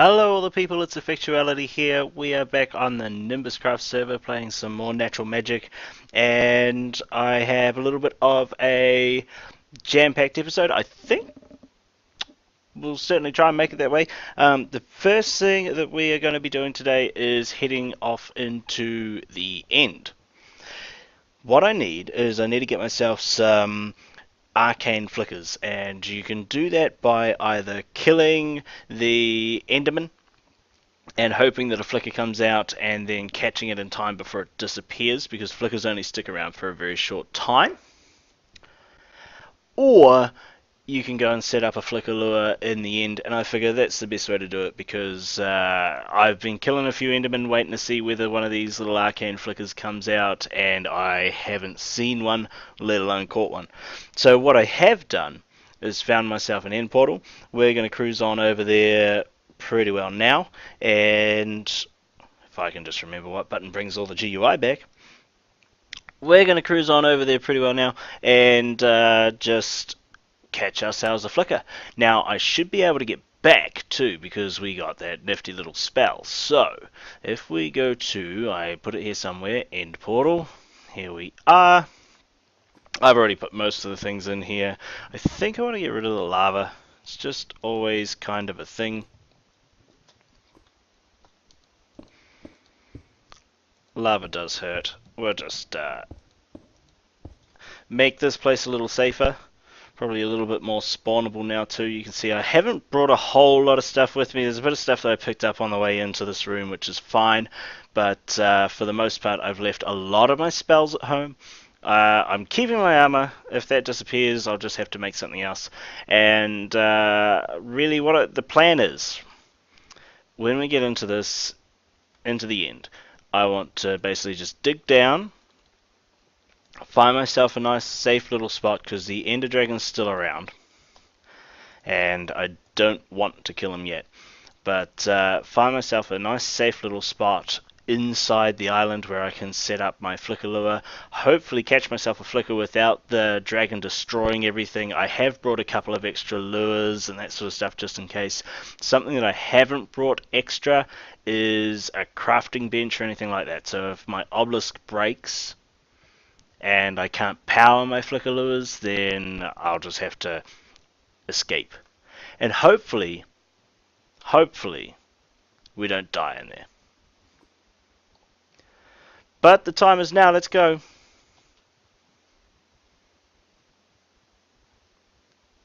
Hello all the people, it's Effectuality here. We are back on the Nimbuscraft server playing some more Natural Magic, and I have a little bit of a jam-packed episode. I think we'll certainly try and make it that way. The first thing that we are going to be doing today is heading off into the end. What I need to get myself some arcane flickers, and you can do that by either killing the Enderman and hoping that a flicker comes out and then catching it in time before it disappears, because flickers only stick around for a very short time. Or you can go and set up a flicker lure in the end, and I figure that's the best way to do it, because I've been killing a few Endermen waiting to see whether one of these little arcane flickers comes out, and I haven't seen one, let alone caught one. So what I have done is found myself an end portal. We're going to cruise on over there pretty well now, and if I can just remember what button brings all the GUI back, we're going to cruise on over there pretty well now and just catch ourselves a flicker. Now I should be able to get back too, because we got that nifty little spell. So if we go to, I put it here somewhere, end portal, here we are. I've already put most of the things in here. I think I want to get rid of the lava. It's just always kind of a thing. Lava does hurt. We'll just make this place a little safer. Probably a little bit more spawnable now too. You can see I haven't brought a whole lot of stuff with me. There's a bit of stuff that I picked up on the way into this room, which is fine. But for the most part, I've left a lot of my spells at home. I'm keeping my armor. If that disappears, I'll just have to make something else. And really what the plan is, when we get into this, into the end, I want to basically just dig down, find myself a nice safe little spot, because the Ender Dragon's still around and I don't want to kill him yet, but find myself a nice safe little spot inside the island where I can set up my flicker lure, hopefully catch myself a flicker without the dragon destroying everything. I have brought a couple of extra lures and that sort of stuff just in case. Something that I haven't brought extra is a crafting bench or anything like that, so if my obelisk breaks and I can't power my flicker lures, then I'll just have to escape. And hopefully we don't die in there. But the time is now, let's go.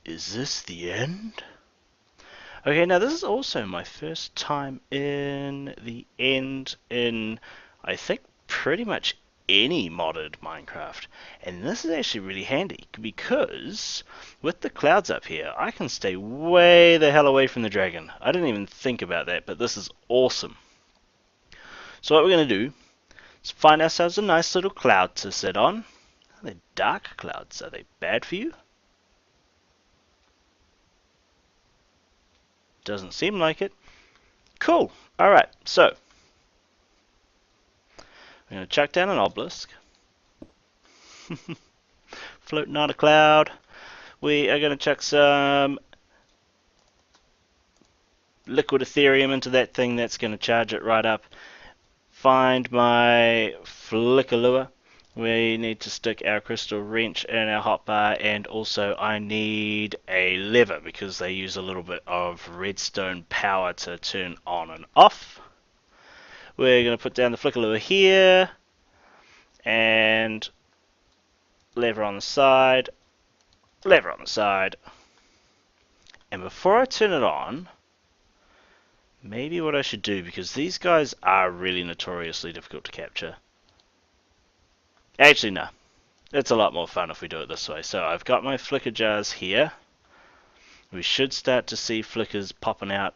Is this the end? Okay, now this is also my first time in the end in, I think, pretty much any modded Minecraft. And this is actually really handy, because with the clouds up here, I can stay way the hell away from the dragon. I didn't even think about that, but this is awesome. So what we're going to do, let's find ourselves a nice little cloud to sit on. Are they dark clouds? Are they bad for you? Doesn't seem like it. Cool. Alright, so we're going to chuck down an obelisk. Floating on a cloud. We are going to chuck some liquid Ethereum into that thing. That's going to charge it right up. Find my flicker lure. We need to stick our crystal wrench in our hotbar, and also I need a lever because they use a little bit of redstone power to turn on and off. We're going to put down the flicker lure here, and lever on the side, lever on the side. And before I turn it on, maybe what I should do, because these guys are really notoriously difficult to capture. Actually, no. It's a lot more fun if we do it this way. So I've got my flicker jars here. We should start to see flickers popping out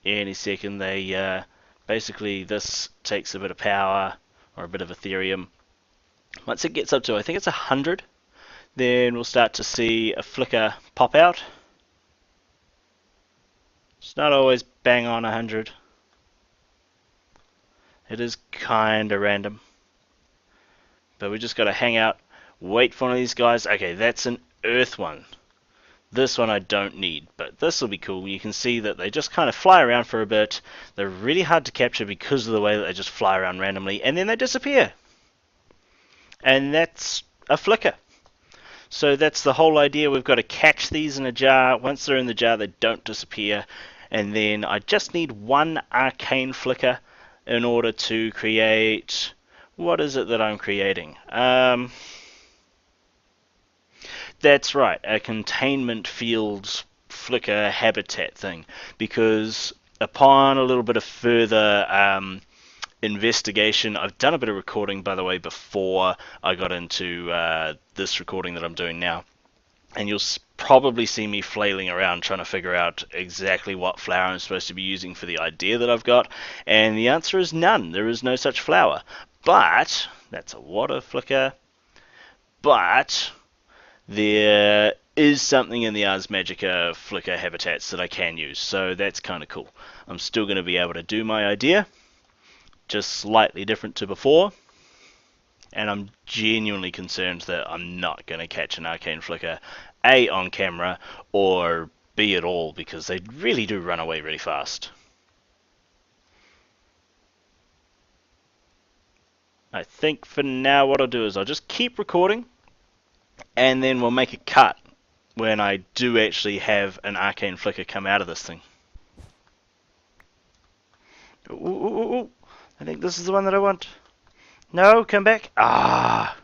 any second. They basically, this takes a bit of power or a bit of Ethereum. Once it gets up to, I think it's 100, then we'll start to see a flicker pop out. It's not always bang on 100. It is kinda random. But we just got to hang out, wait for one of these guys. Okay, that's an earth one. This one I don't need, but this will be cool. You can see that they just kind of fly around for a bit. They're really hard to capture because of the way that they just fly around randomly, and then they disappear. And that's a flicker. So that's the whole idea. We've got to catch these in a jar. Once they're in the jar, they don't disappear. And then I just need one arcane flicker in order to create... What is it that I'm creating? That's right, a containment fields flicker habitat thing. Because upon a little bit of further investigation, I've done a bit of recording, by the way, before I got into this recording that I'm doing now. And you'll probably see me flailing around trying to figure out exactly what flower I'm supposed to be using for the idea that I've got. And the answer is none. There is no such flower. But, that's a water flicker. But, there is something in the Ars Magica flicker habitats that I can use. So that's kind of cool. I'm still going to be able to do my idea. Just slightly different to before. And I'm genuinely concerned that I'm not going to catch an arcane flicker, A, on camera, or B, at all, because they really do run away really fast. I think for now what I'll do is I'll just keep recording, and then we'll make a cut when I do actually have an arcane flicker come out of this thing. Ooh. I think this is the one that I want. No, come back. Ah!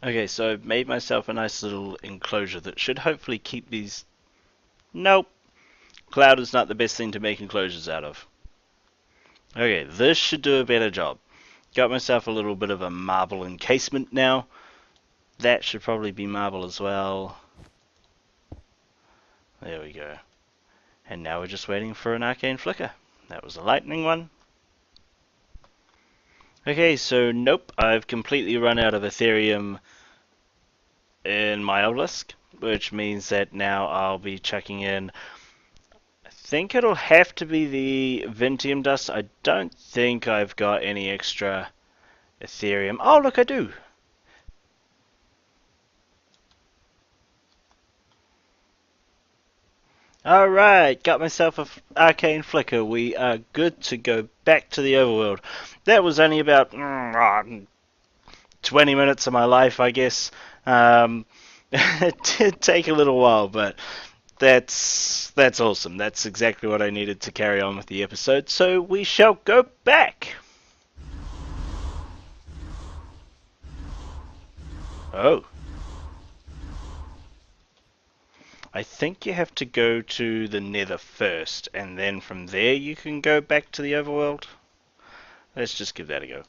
Okay, so I've made myself a nice little enclosure that should hopefully keep these... Nope. Cloud is not the best thing to make enclosures out of. Okay, this should do a better job. Got myself a little bit of a marble encasement now. That should probably be marble as well. There we go. And now we're just waiting for an arcane flicker. That was a lightning one. Okay, so nope, I've completely run out of Ethereum in my obelisk, which means that now I'll be chucking in... I think it'll have to be the Vintium dust. I don't think I've got any extra Ethereum. Oh, look, I do! Alright, got myself an arcane flicker. We are good to go back to the overworld. That was only about 20 minutes of my life, I guess. It did take a little while, but that's awesome. That's exactly what I needed to carry on with the episode, so we shall go back. Oh. I think you have to go to the Nether first, and then from there you can go back to the overworld. Let's just give that a go.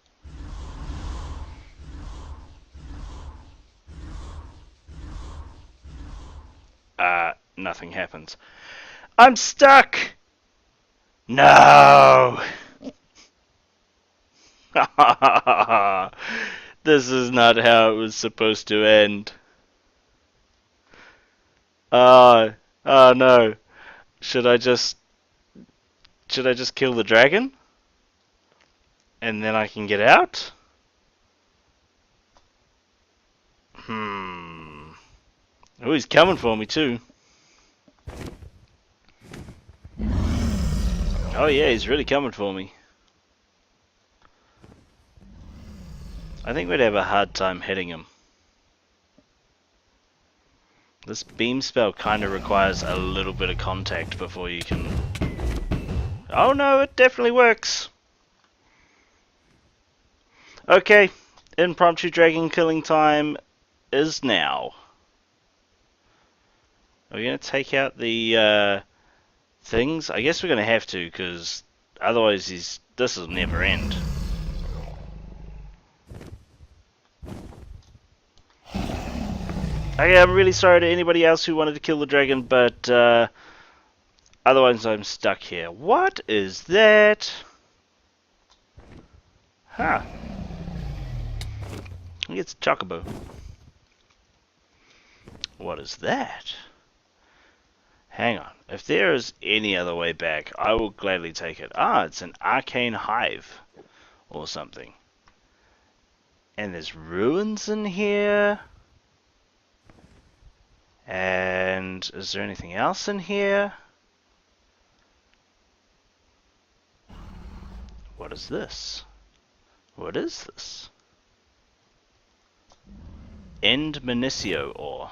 Nothing happens. I'm stuck! No! This is not how it was supposed to end. Oh no. Should I just kill the dragon? And then I can get out? Oh, he's coming for me too. Oh yeah, he's really coming for me. I think we'd have a hard time hitting him. This beam spell kind of requires a little bit of contact before you can... Oh no, it definitely works! Okay, impromptu dragon killing time is now. Are we going to take out the things? I guess we're going to have to, because otherwise this will never end. Okay, I'm really sorry to anybody else who wanted to kill the dragon, but otherwise I'm stuck here. What is that? Huh. I think it's a chocobo. What is that? Hang on. If there is any other way back, I will gladly take it. Ah, it's an arcane hive. Or something. And there's ruins in here. And is there anything else in here? What is this? What is this? End Minicio ore.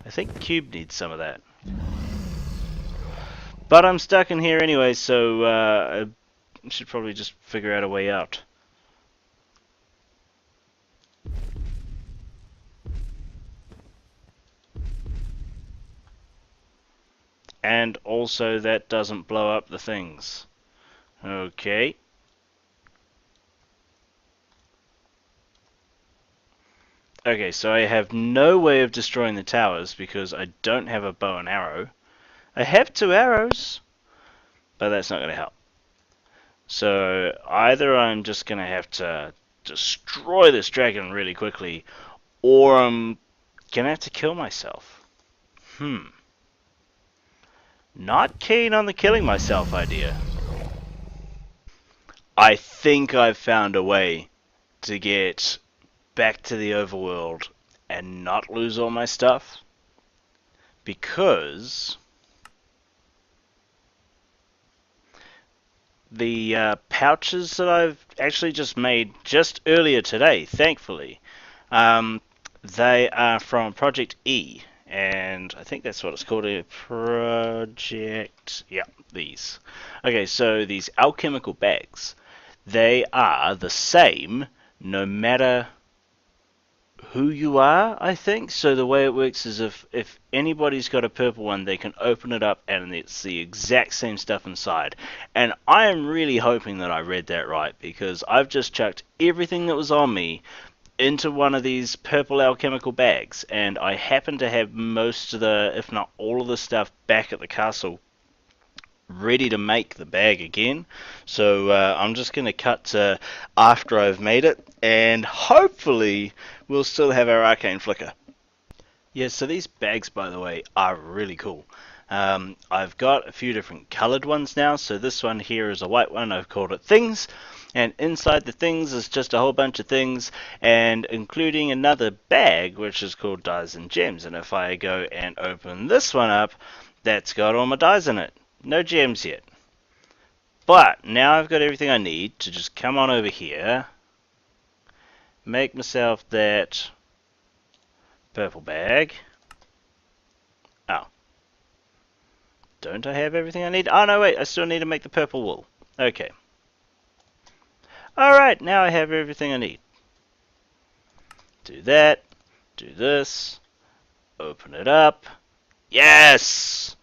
I think Cube needs some of that. But I'm stuck in here anyway, so I should probably just figure out a way out. And also that doesn't blow up the things. Okay. Okay, so I have no way of destroying the towers because I don't have a bow and arrow. I have 2 arrows, but that's not going to help. So either I'm just going to have to destroy this dragon really quickly, or I'm going to have to kill myself. Not keen on the killing myself idea. I think I've found a way to get back to the overworld and not lose all my stuff, because the pouches that I've actually just made just earlier today, thankfully, they are from Project E, and I think that's what it's called, a project. Yeah, these. Okay, so these alchemical bags, they are the same no matter who you are, I think. So the way it works is if anybody's got a purple one, they can open it up and it's the exact same stuff inside. And I am really hoping that I read that right, because I've just chucked everything that was on me into one of these purple alchemical bags, and I happen to have most of the, if not all of the stuff back at the castle ready to make the bag again. So I'm just going to cut to after I've made it, and hopefully we'll still have our arcane flicker. Yeah, so these bags, by the way, are really cool. I've got a few different coloured ones now. So this one here is a white one. I've called it Things. And inside the Things is just a whole bunch of things, and including another bag which is called Dyes and Gems. And if I go and open this one up, that's got all my dyes in it. No gems yet. But now I've got everything I need to just come on over here, make myself that purple bag. Oh. Don't I have everything I need? Oh no, wait, I still need to make the purple wool. Okay. Alright, now I have everything I need. Do that. Do this. Open it up. Yes!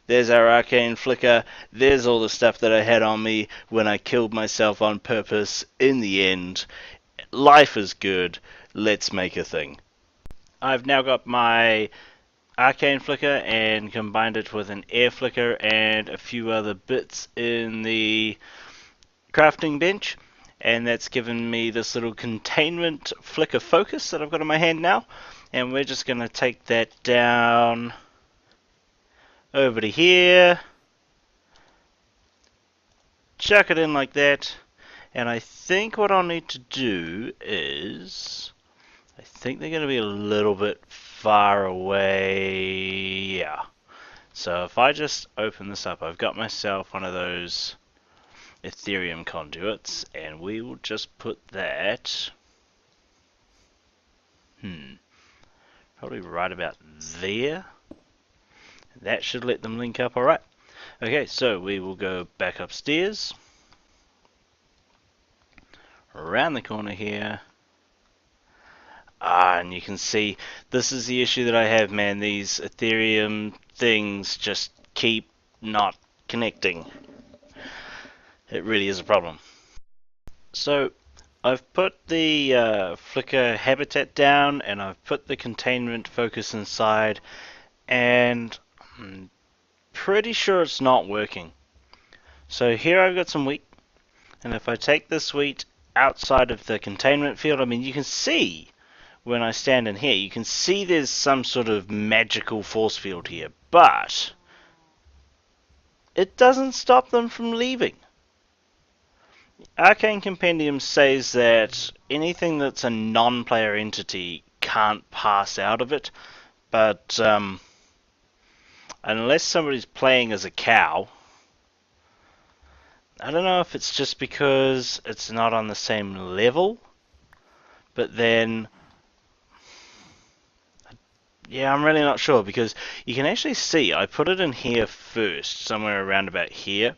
There's our arcane flicker. There's all the stuff that I had on me when I killed myself on purpose. In the end, life is good. Let's make a thing. I've now got my arcane flicker and combined it with an air flicker and a few other bits in the crafting bench, and that's given me this little containment flicker focus that I've got in my hand now. And we're just going to take that down over to here, chuck it in like that, and I think what I'll need to do is, I think they're going to be a little bit far away. Yeah. So if I just open this up, I've got myself one of those Ethereum conduits, and we will just put that probably right about there. That should let them link up alright. Okay, so we will go back upstairs, around the corner here. And you can see this is the issue that I have, man. These Ethereum things just keep not connecting. It really is a problem. So I've put the flicker habitat down, and I've put the containment focus inside, and I'm pretty sure it's not working. So here I've got some wheat, and if I take this wheat outside of the containment field, I mean, you can see when I stand in here, you can see there's some sort of magical force field here, but it doesn't stop them from leaving. Arcane Compendium says that anything that's a non-player entity can't pass out of it. But unless somebody's playing as a cow, I don't know if it's just because it's not on the same level, but then, yeah, I'm really not sure, because you can actually see I put it in here first, somewhere around about here,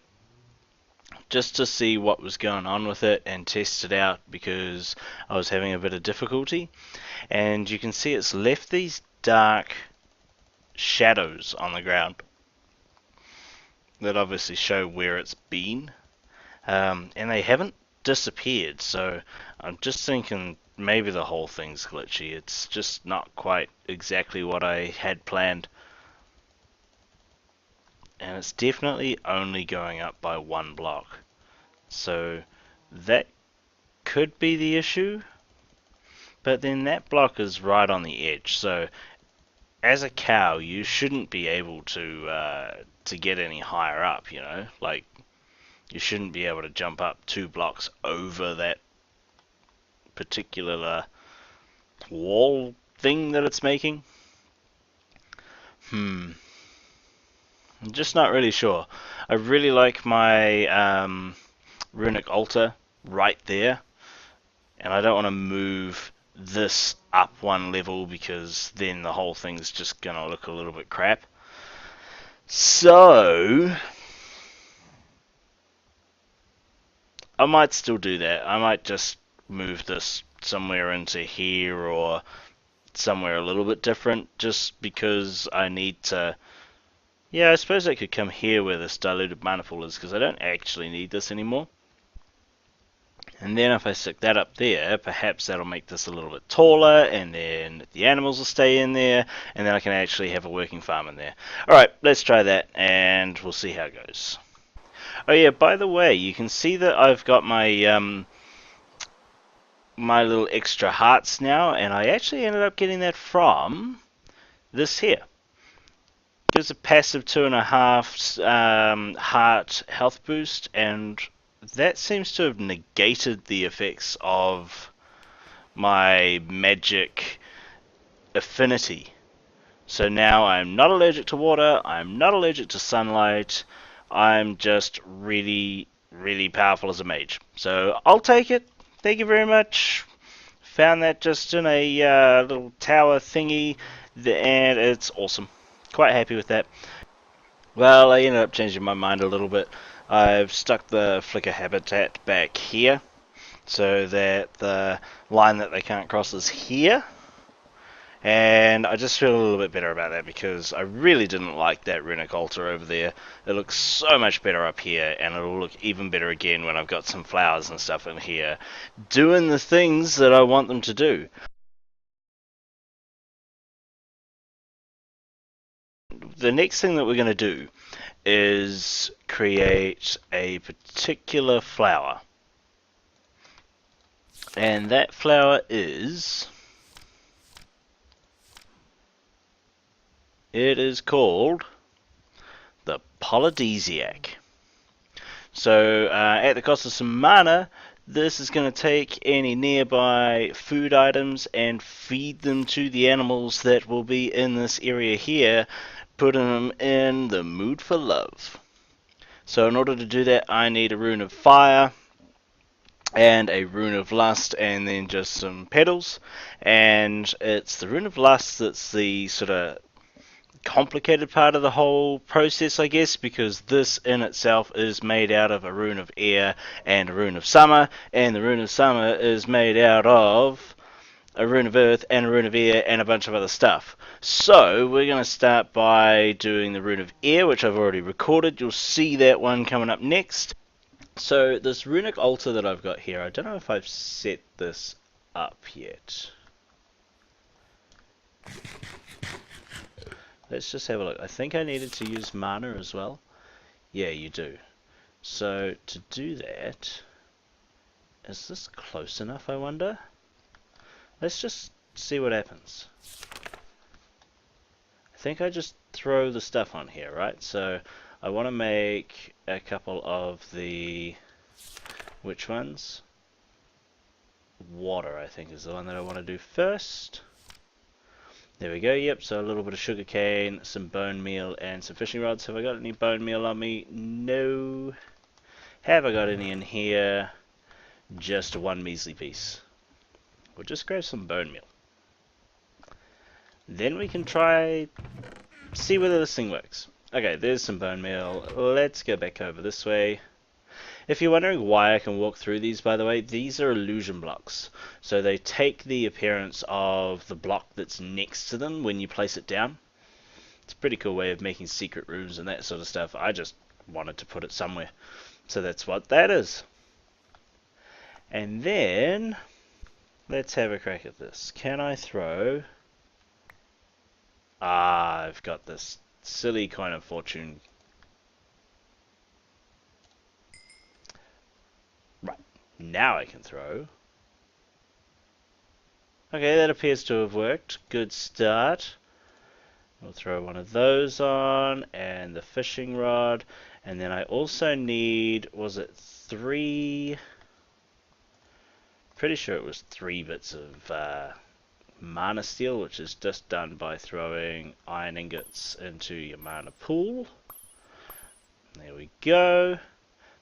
just to see what was going on with it and test it out, because I was having a bit of difficulty. And you can see it's left these dark shadows on the ground that obviously show where it's been. And they haven't disappeared, so I'm just thinking maybe the whole thing's glitchy. It's just not quite exactly what I had planned. And it's definitely only going up by one block. So that could be the issue. But then that block is right on the edge, so as a cow you shouldn't be able to get any higher up, you know? Like, you shouldn't be able to jump up 2 blocks over that particular wall thing that it's making. I'm just not really sure. I really like my runic altar right there, and I don't want to move this up one level because then the whole thing's just gonna look a little bit crap. So I might still do that. I might just move this somewhere into here or somewhere a little bit different, just because I need to. Yeah, I suppose I could come here where this diluted mana pool is, because I don't actually need this anymore. And then if I stick that up there, perhaps that'll make this a little bit taller, and then the animals will stay in there, and then I can actually have a working farm in there. Alright, let's try that, and we'll see how it goes. Oh yeah, by the way, you can see that I've got my my little extra hearts now, and I actually ended up getting that from this here. Gives a passive 2.5 heart health boost, and that seems to have negated the effects of my magic affinity. So now I'm not allergic to water, I'm not allergic to sunlight, I'm just really, really powerful as a mage. So I'll take it. Thank you very much. Found that just in a little tower thingy, and it's awesome. Quite happy with that. Well, I ended up changing my mind a little bit. I've stuck the flicker habitat back here, so that the line that they can't cross is here. And I just feel a little bit better about that, because I really didn't like that runic altar over there. It looks so much better up here, and it'll look even better again when I've got some flowers and stuff in here, doing the things that I want them to do. The next thing that we're going to do is create a particular flower. And that flower is... it is called the Polydesiac. So, at the cost of some mana, this is going to take any nearby food items and feed them to the animals that will be in this area here, putting them in the mood for love. So in order to do that, I need a rune of fire and a rune of lust, and then just some petals. And it's the rune of lust that's the sort of complicated part of the whole process, I guess, because this in itself is made out of a rune of air and a rune of summer, and the rune of summer is made out of a rune of earth and a rune of air and a bunch of other stuff. So we're going to start by doing the rune of air, which I've already recorded. You'll see that one coming up next. So this runic altar that I've got here, I don't know if I've set this up yet. Let's just have a look. I think I needed to use mana as well. Yeah, you do. So to do that, is this close enough, I wonder? Let's just see what happens. I think I just throw the stuff on here, right? So I want to make a couple of the... which ones? Water, I think, is the one that I want to do first. There we go, yep, so a little bit of sugar cane, some bone meal, and some fishing rods. Have I got any bone meal on me? No. Have I got any in here? Just one measly piece. We'll just grab some bone meal. Then we can try, see whether this thing works. Okay, there's some bone meal. Let's go back over this way. If you're wondering why I can walk through these, by the way, these are illusion blocks. So they take the appearance of the block that's next to them when you place it down. It's a pretty cool way of making secret rooms and that sort of stuff. I just wanted to put it somewhere. So that's what that is. And then, let's have a crack at this. Can I throw... Ah, I've got this silly coin of fortune. Right, now I can throw. Okay, that appears to have worked. Good start. We'll throw one of those on, and the fishing rod. And then I also need, was it 3? Pretty sure it was 3 bits of mana steel, which is just done by throwing iron ingots into your mana pool. There we go.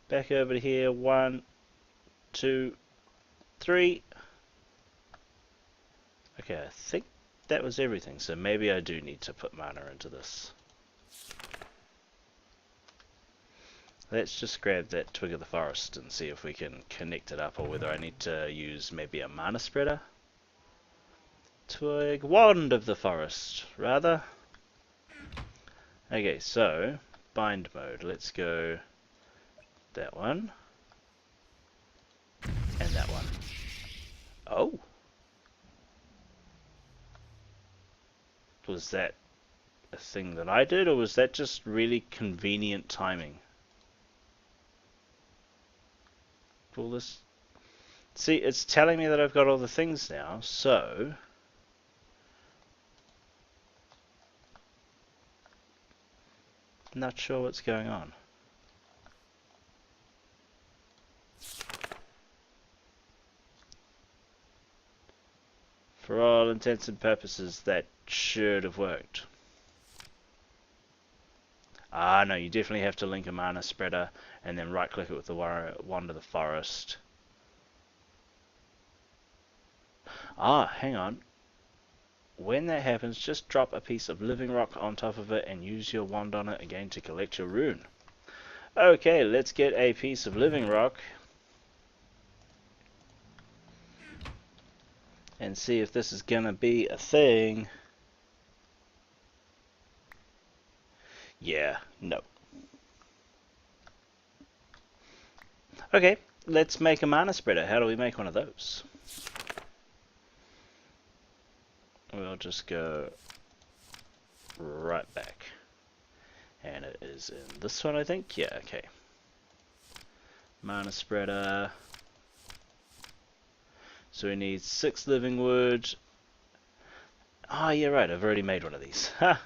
Back over to here. 1, 2, 3. Okay, I think that was everything, so maybe I do need to put mana into this. Let's just grab that twig of the forest and see if we can connect it up, or whether I need to use maybe a mana spreader. Twig, wand of the forest, rather. Okay, so bind mode. Let's go that one and that one. Oh, was that a thing that I did, or was that just really convenient timing? Will this... See, it's telling me that I've got all the things now, so... Not sure what's going on. For all intents and purposes, that should have worked. Ah, no, you definitely have to link a mana spreader and then right click it with the wand of the forest. Ah, hang on. When that happens, just drop a piece of living rock on top of it and use your wand on it again to collect your rune. Okay, let's get a piece of living rock and see if this is gonna be a thing. Yeah, no. Okay, let's make a mana spreader. How do we make one of those? We'll just go right back. And it is in this one, I think. Yeah, okay. Mana spreader. So we need 6 living wood. Ah, yeah, right. I've already made one of these. Ha!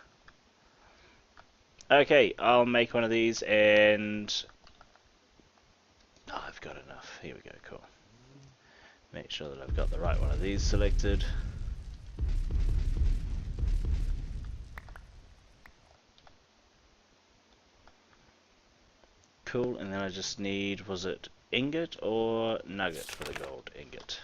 Okay, I'll make one of these and... Oh, I've got enough. Here we go, cool. Make sure that I've got the right one of these selected. Cool, and then I just need, was it ingot or nugget for the gold? Ingot.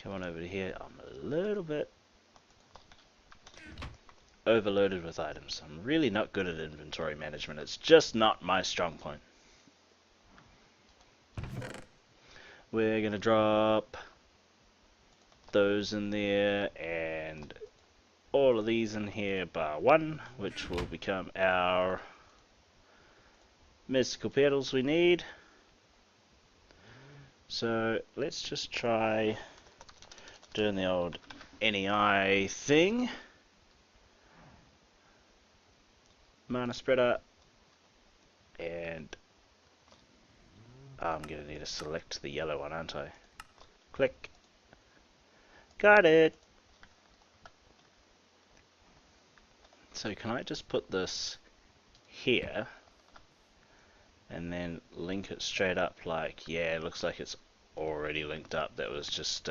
Come on over to here. I'm a little bit overloaded with items. I'm really not good at inventory management. It's just not my strong point. We're gonna drop those in there and all of these in here bar 1, which will become our mystical petals we need. So let's just try doing the old NEI thing. Mana spreader, and I'm gonna need to select the yellow one, aren't I? Click. Got it. So can I just put this here and then link it straight up like, yeah, it looks like it's already linked up. That was just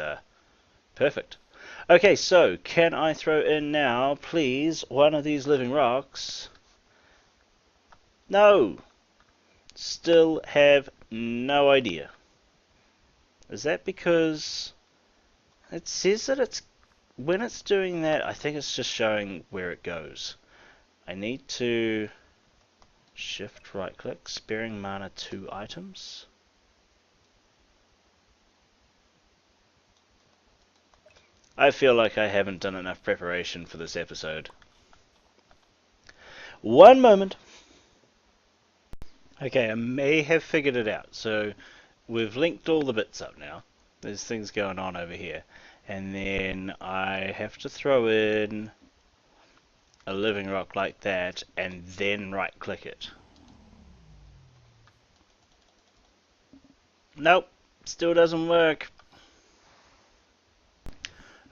perfect. Okay, so can I throw in now, please, one of these living rocks? No! Still have no idea. Is that because it says that it's, when it's doing that, I think it's just showing where it goes. I need to shift right click, sparing mana 2 items. I feel like I haven't done enough preparation for this episode. One moment. Okay, I may have figured it out. So we've linked all the bits up now. There's things going on over here. And then I have to throw in a living rock like that and then right click it. Nope, still doesn't work.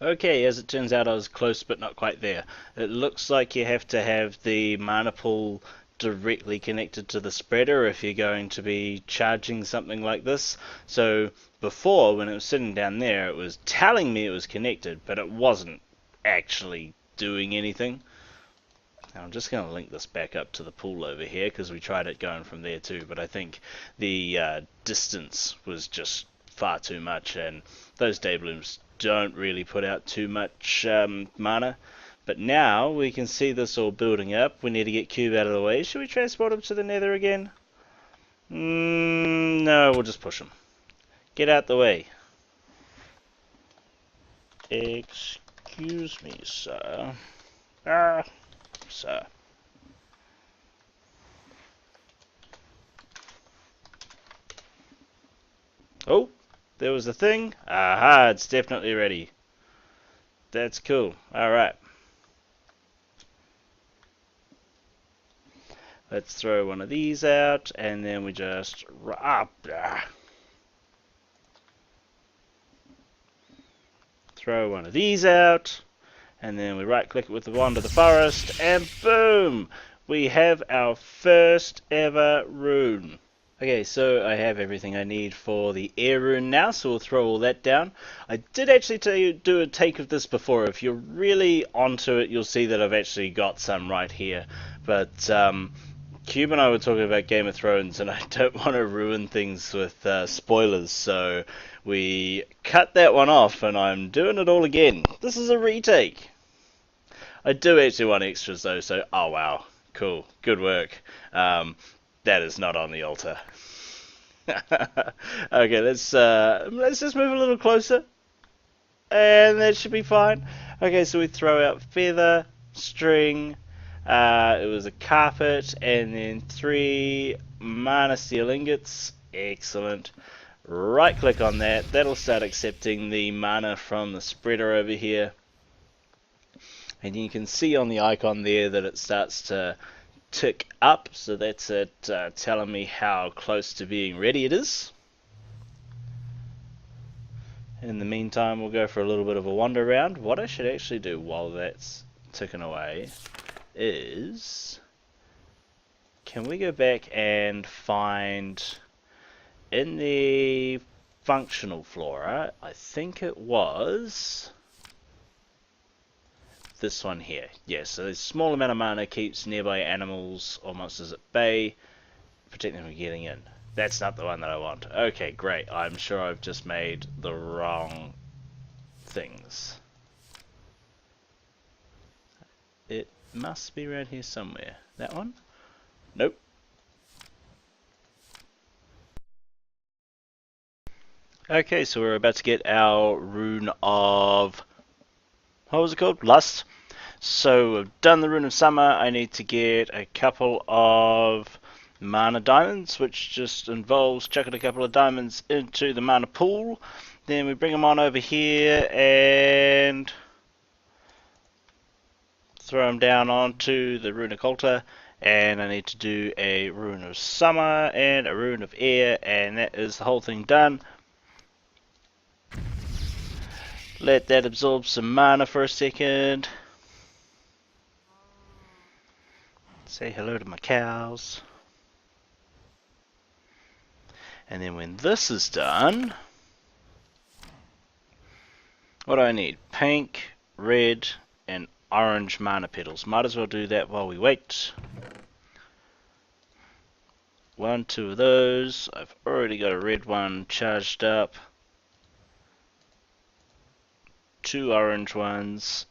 Okay, as it turns out I was close but not quite there. It looks like you have to have the mana pool directly connected to the spreader if you're going to be charging something like this. So before, when it was sitting down there, it was telling me it was connected, but it wasn't actually doing anything. Now I'm just going to link this back up to the pool over here because we tried it going from there too, but I think the distance was just far too much, and those day blooms don't really put out too much mana. But now we can see this all building up. We need to get Cube out of the way. Should we transport him to the nether again? No, we'll just push him. Get out the way. Excuse me, sir. Sir. Oh, there was a thing. Aha, it's definitely ready. That's cool. Alright. Let's throw one of these out, and then we just... Throw one of these out, and then we right click it with the wand of the forest, and boom! We have our first ever rune. Okay, so I have everything I need for the air rune now, so we'll throw all that down. I did actually do a take of this before. If you're really onto it, you'll see that I've actually got some right here. But Cube and I were talking about Game of Thrones, and I don't want to ruin things with spoilers, so we cut that one off, and I'm doing it all again. This is a retake. I do actually want extras though, so oh wow, cool, good work. That is not on the altar. Okay, let's just move a little closer, and that should be fine. Okay, so we throw out feather, string. It was a carpet, and then 3 mana steel ingots. Excellent. Right click on that. That'll start accepting the mana from the spreader over here. And you can see on the icon there that it starts to tick up, so that's it telling me how close to being ready it is. In the meantime, we'll go for a little bit of a wander around. What I should actually do while that's ticking away is, can we go back and find in the functional flora, I think it was this one here. Yes, so a small amount of mana keeps nearby animals or monsters at bay, protect them from getting in. That's not the one that I want. Okay, great. I'm sure I've just made the wrong things. It must be around here somewhere. That one? Nope. Okay, so we're about to get our rune of... what was it called? Lust. So we've done the Rune of Summer. I need to get a couple of mana diamonds, which just involves chucking a couple of diamonds into the mana pool. Then we bring them on over here and throw them down onto the runic altar. And I need to do a Rune of Summer and a Rune of Air, and that is the whole thing done. Let that absorb some mana for a second. Say hello to my cows. And then when this is done, what do I need? Pink, red, and orange mana petals. Might as well do that while we wait. 1, 2 of those. I've already got a red one charged up. 2 orange ones.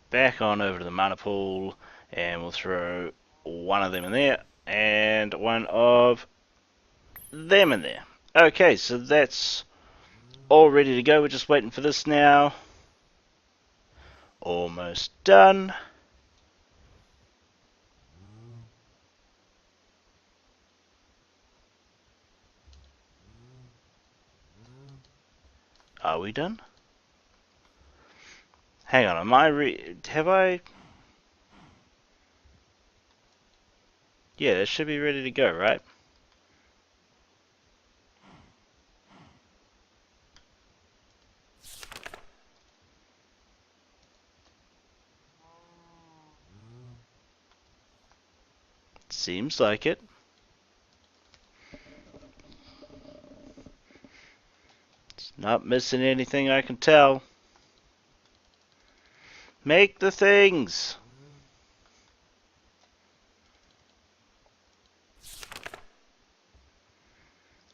Back on over to the mana pool, and we'll throw one of them in there, and one of them in there. Okay, so that's all ready to go. We're just waiting for this now. Almost done. Are we done? Hang on, have I... Yeah, that should be ready to go, right? Seems like it. It's not missing anything I can tell. Make the things!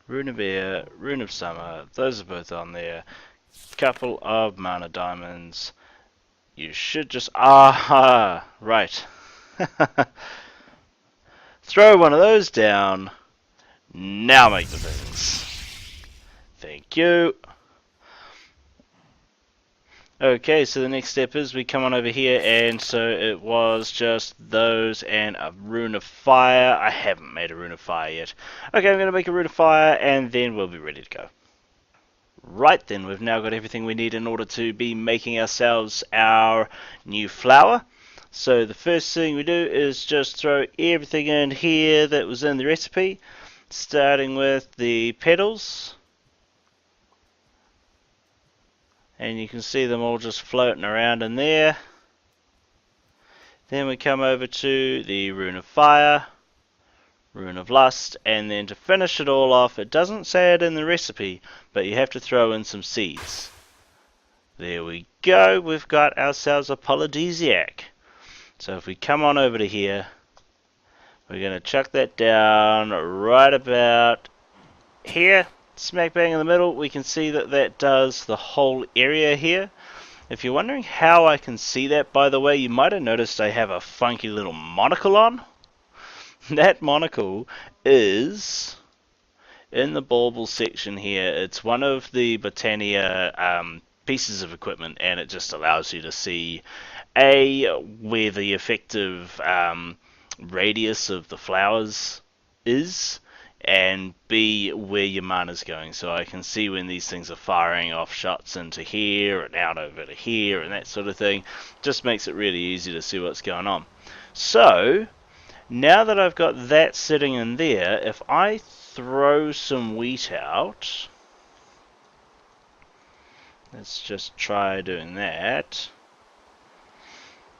Rune of Air, Rune of Summer, those are both on there. Couple of mana diamonds. You should just... Aha! Right. Throw one of those down. Now make the things. Thank you. Okay, so the next step is we come on over here, and so it was just those and a Rune of Fire. I haven't made a Rune of Fire yet. Okay, I'm going to make a Rune of Fire, and then we'll be ready to go. Right then, we've now got everything we need in order to be making ourselves our new flower. So the first thing we do is just throw everything in here that was in the recipe, starting with the petals. And you can see them all just floating around in there. Then we come over to the Rune of Fire, Rune of Lust, and then to finish it all off, it doesn't say it in the recipe, but you have to throw in some seeds. There we go, we've got ourselves a polydesiac. So if we come on over to here, we're going to chuck that down right about here. Smack bang in the middle. We can see that that does the whole area here. If you're wondering how I can see that, by the way, you might have noticed I have a funky little monocle on. That monocle is in the bauble section here. It's one of the Botania pieces of equipment, and it just allows you to see A, where the effective radius of the flowers is, and B, where your mana's going. So I can see when these things are firing off shots into here and out over to here and that sort of thing. Just makes it really easy to see what's going on. So now that I've got that sitting in there, if I throw some wheat out, let's just try doing that.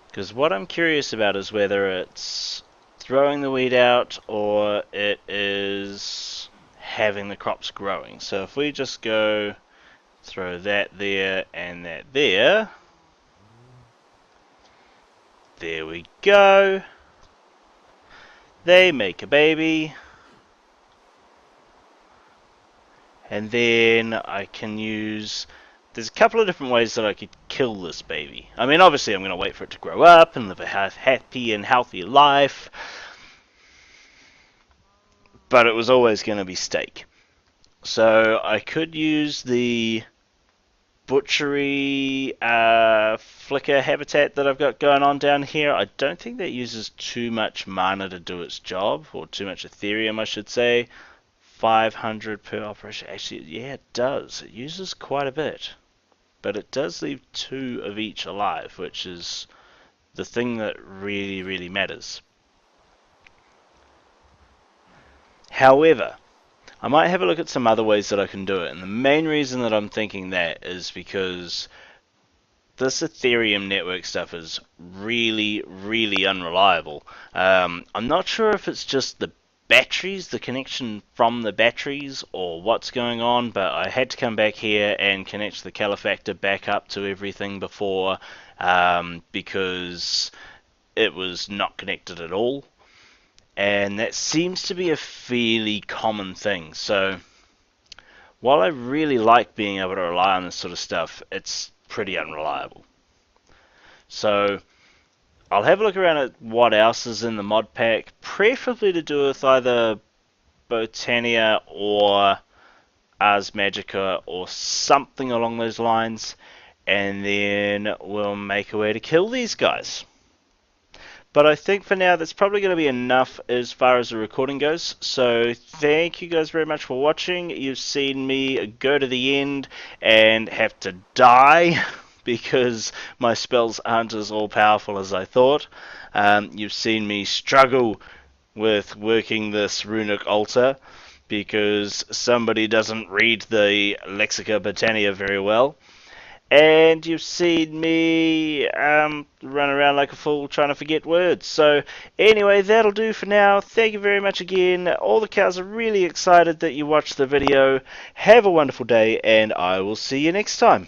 Because what I'm curious about is whether it's throwing the wheat out or it is having the crops growing. So if we just go throw that there and that there, there we go. They make a baby. And then I can use... There's a couple of different ways that I could kill this baby. I mean, obviously I'm going to wait for it to grow up and live a happy and healthy life. But it was always going to be steak. So I could use the butchery flicker habitat that I've got going on down here. I don't think that uses too much mana to do its job, or too much Ethereum I should say. 500 per operation. Actually, yeah, it does. It uses quite a bit. But it does leave 2 of each alive, which is the thing that really, really matters. However, I might have a look at some other ways that I can do it. And the main reason that I'm thinking that is because this Ethereum network stuff is really, really unreliable. I'm not sure if it's just the batteries, the connection from the batteries, or what's going on, but I had to come back here and connect the calefactor back up to everything before, because it was not connected at all. And that seems to be a fairly common thing. So while I really like being able to rely on this sort of stuff, it's pretty unreliable. So I'll have a look around at what else is in the mod pack, preferably to do with either Botania or Ars Magica or something along those lines, and then we'll make a way to kill these guys. But I think for now that's probably going to be enough as far as the recording goes. So thank you guys very much for watching. You've seen me go to the end and have to die because my spells aren't as all-powerful as I thought. You've seen me struggle with working this runic altar because somebody doesn't read the Lexica Botania very well. And you've seen me run around like a fool trying to forget words. So anyway, that'll do for now. Thank you very much again. All the cows are really excited that you watched the video. Have a wonderful day, and I will see you next time.